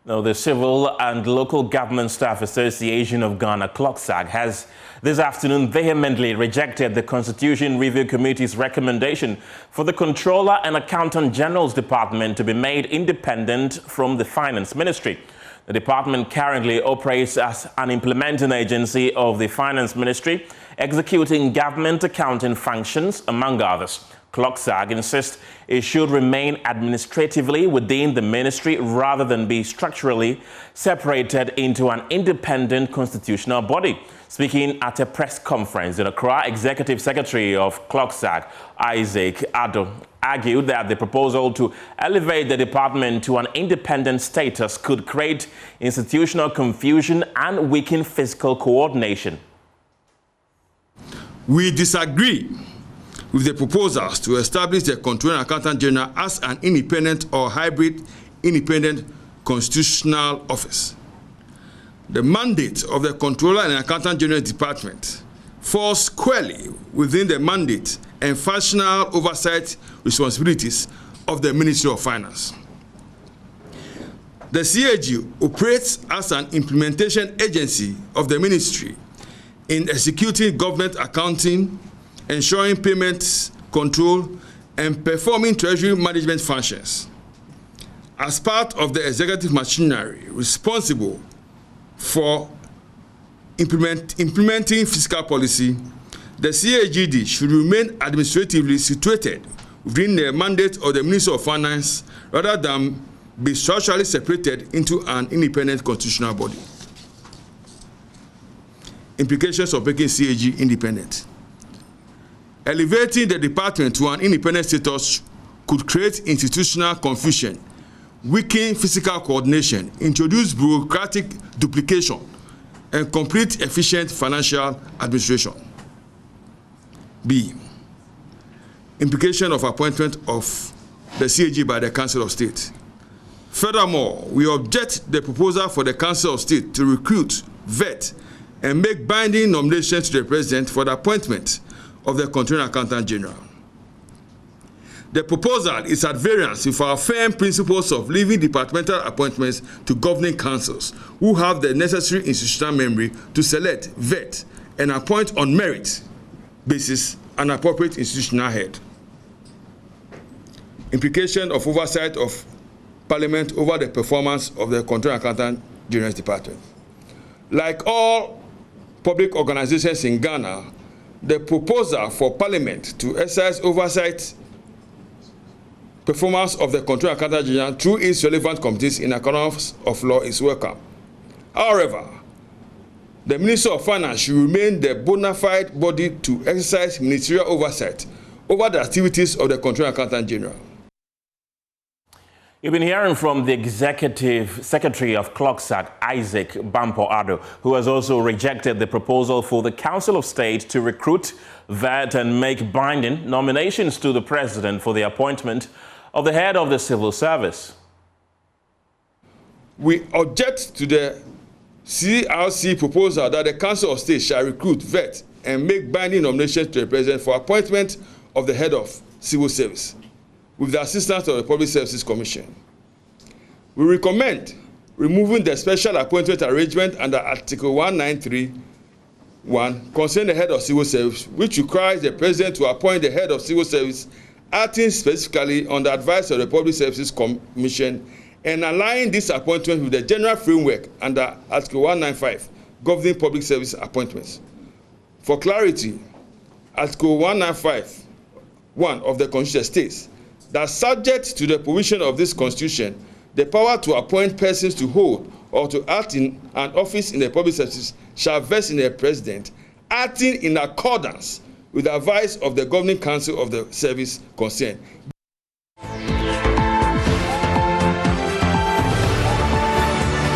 Now, the Civil and Local Government Staff Association of Ghana, CLOGSAG, has this afternoon vehemently rejected the Constitution Review Committee's recommendation for the Controller and Accountant General's Department to be made independent from the Finance Ministry. The department currently operates as an implementing agency of the Finance Ministry, executing government accounting functions, among others. CLOGSAG insists it should remain administratively within the ministry rather than be structurally separated into an independent constitutional body. Speaking at a press conference in Accra, Executive Secretary of CLOGSAG, Isaac Addo, argued that the proposal to elevate the department to an independent status could create institutional confusion and weaken fiscal coordination. We disagree with the proposals to establish the Controller and Accountant General as an independent or hybrid independent constitutional office. The mandate of the Controller and Accountant General Department falls squarely within the mandate and functional oversight responsibilities of the Ministry of Finance. The CAG operates as an implementation agency of the ministry in executing government accounting, ensuring payments control, and performing treasury management functions. As part of the executive machinery responsible for implementing fiscal policy, the CAGD should remain administratively situated within the mandate of the Ministry of Finance rather than be structurally separated into an independent constitutional body. Implications of making CAG independent. Elevating the department to an independent status could create institutional confusion, weaken fiscal coordination, introduce bureaucratic duplication, and complete efficient financial administration. B. Implication of appointment of the CAG by the Council of State. Furthermore, we object the proposal for the Council of State to recruit, vet, and make binding nominations to the President for the appointment of the Controller and Accountant General. The proposal is at variance with our firm principles of leaving departmental appointments to governing councils, who have the necessary institutional memory to select, vet, and appoint on merit basis an appropriate institutional head. Implication of oversight of Parliament over the performance of the Controller and Accountant General's Department. Like all public organizations in Ghana, the proposal for Parliament to exercise oversight performance of the Controller and Accountant General through its relevant committees in accordance of law is welcome. However, the Ministry of Finance should remain the bona fide body to exercise ministerial oversight over the activities of the Controller and Accountant General. You've been hearing from the Executive Secretary of CLOGSAG, Isaac Addo, who has also rejected the proposal for the Council of State to recruit, vet, and make binding nominations to the President for the appointment of the head of the civil service. We object to the CRC proposal that the Council of State shall recruit, vet, and make binding nominations to the President for appointment of the head of civil service, with the assistance of the Public Services Commission. We recommend removing the special appointment arrangement under Article 193(1) concerning the head of civil service, which requires the President to appoint the head of civil service acting specifically on the advice of the Public Services Commission, and aligning this appointment with the general framework under Article 195 governing public service appointments. For clarity, Article 195(1) of the Constitution states that subject to the provision of this Constitution, the power to appoint persons to hold or to act in an office in the public services shall vest in the President, acting in accordance with the advice of the governing council of the service concerned.